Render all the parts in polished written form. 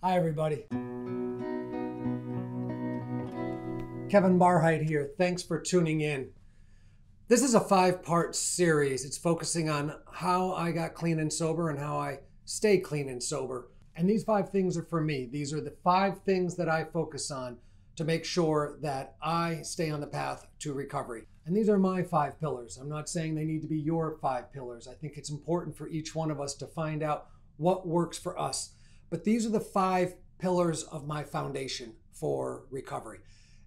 Hi, everybody. Kevin Barheit here. Thanks for tuning in. This is a 5-part series. It's focusing on how I got clean and sober and how I stay clean and sober. And these 5 things are for me. These are the 5 things that I focus on to make sure that I stay on the path to recovery. And these are my 5 pillars. I'm not saying they need to be your 5 pillars. I think it's important for each one of us to find out what works for us. But these are the 5 pillars of my foundation for recovery.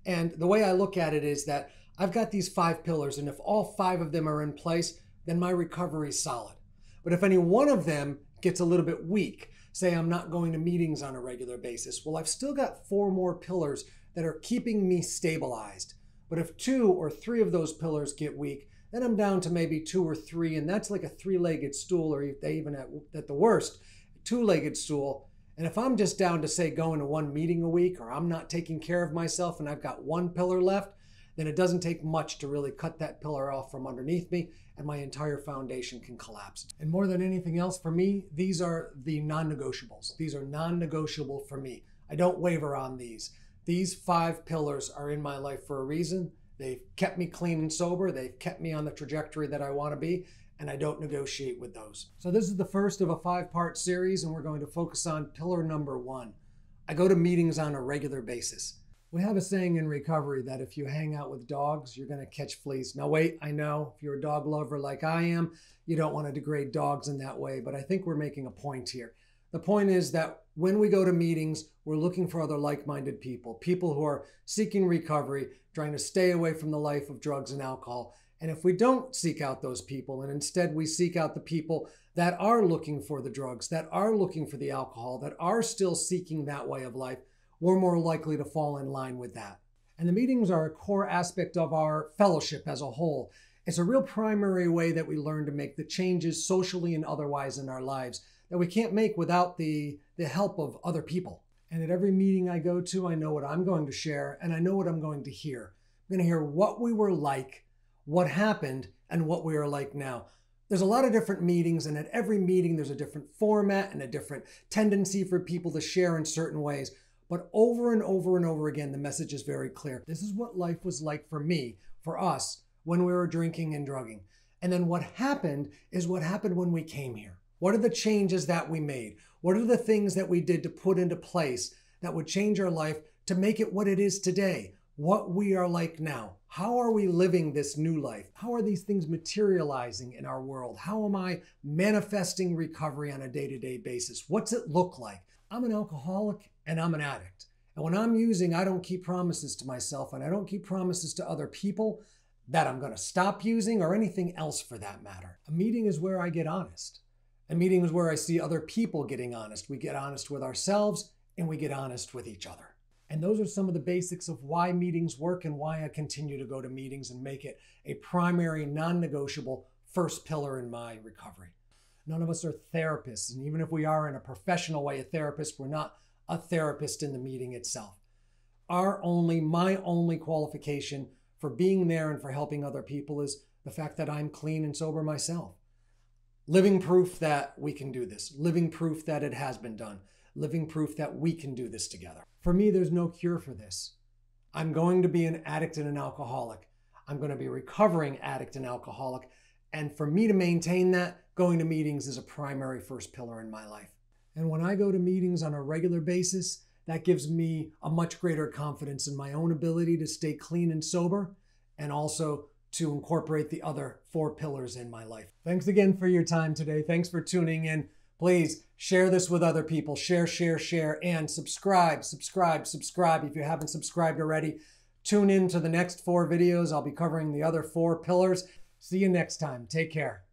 And the way I look at it is that I've got these 5 pillars, and if all 5 of them are in place, then my recovery is solid. But if any one of them gets a little bit weak, say I'm not going to meetings on a regular basis, well, I've still got 4 more pillars that are keeping me stabilized. But if 2 or 3 of those pillars get weak, then I'm down to maybe 2 or 3, and that's like a 3-legged stool, or even at the worst, a 2-legged stool. And if I'm just down to, say, going to 1 meeting a week, or I'm not taking care of myself and I've got 1 pillar left, then it doesn't take much to really cut that pillar off from underneath me, and my entire foundation can collapse. And more than anything else for me, these are the non-negotiables. These are non-negotiable for me. I don't waver on these. These 5 pillars are in my life for a reason. They've kept me clean and sober. They've kept me on the trajectory that I want to be, and I don't negotiate with those. So this is the first of a 5-part series, and we're going to focus on pillar number 1. I go to meetings on a regular basis. We have a saying in recovery that if you hang out with dogs, you're going to catch fleas. Now wait, I know if you're a dog lover like I am, you don't want to degrade dogs in that way, but I think we're making a point here. The point is that when we go to meetings, we're looking for other like-minded people, people who are seeking recovery, trying to stay away from the life of drugs and alcohol. And if we don't seek out those people, and instead we seek out the people that are looking for the drugs, that are looking for the alcohol, that are still seeking that way of life, we're more likely to fall in line with that. And the meetings are a core aspect of our fellowship as a whole. It's a real primary way that we learn to make the changes socially and otherwise in our lives that we can't make without the help of other people. And at every meeting I go to, I know what I'm going to share, and I know what I'm going to hear. I'm going to hear what we were like, what happened, and what we are like now. There's a lot of different meetings, and at every meeting there's a different format and a different tendency for people to share in certain ways. But over and over and over again, the message is very clear. This is what life was like for me, for us, when we were drinking and drugging. And then what happened is what happened when we came here. What are the changes that we made? What are the things that we did to put into place that would change our life to make it what it is today? What we are like now. How are we living this new life? How are these things materializing in our world? How am I manifesting recovery on a day-to-day basis? What's it look like? I'm an alcoholic and I'm an addict. And when I'm using, I don't keep promises to myself, and I don't keep promises to other people that I'm going to stop using or anything else for that matter. A meeting is where I get honest. A meeting is where I see other people getting honest. We get honest with ourselves and we get honest with each other. And those are some of the basics of why meetings work and why I continue to go to meetings and make it a primary, non-negotiable first pillar in my recovery. None of us are therapists, and even if we are in a professional way a therapist, we're not a therapist in the meeting itself. My only qualification for being there and for helping other people is the fact that I'm clean and sober myself. Living proof that we can do this. Living proof that it has been done. Living proof that we can do this together. For me, there's no cure for this. I'm going to be an addict and an alcoholic. I'm going to be a recovering addict and alcoholic. And for me to maintain that, going to meetings is a primary first pillar in my life. And when I go to meetings on a regular basis, that gives me a much greater confidence in my own ability to stay clean and sober, and also to incorporate the other 4 pillars in my life. Thanks again for your time today. Thanks for tuning in. Please share this with other people. Share, and subscribe if you haven't subscribed already. Tune in to the next 4 videos. I'll be covering the other 4 pillars. See you next time. Take care.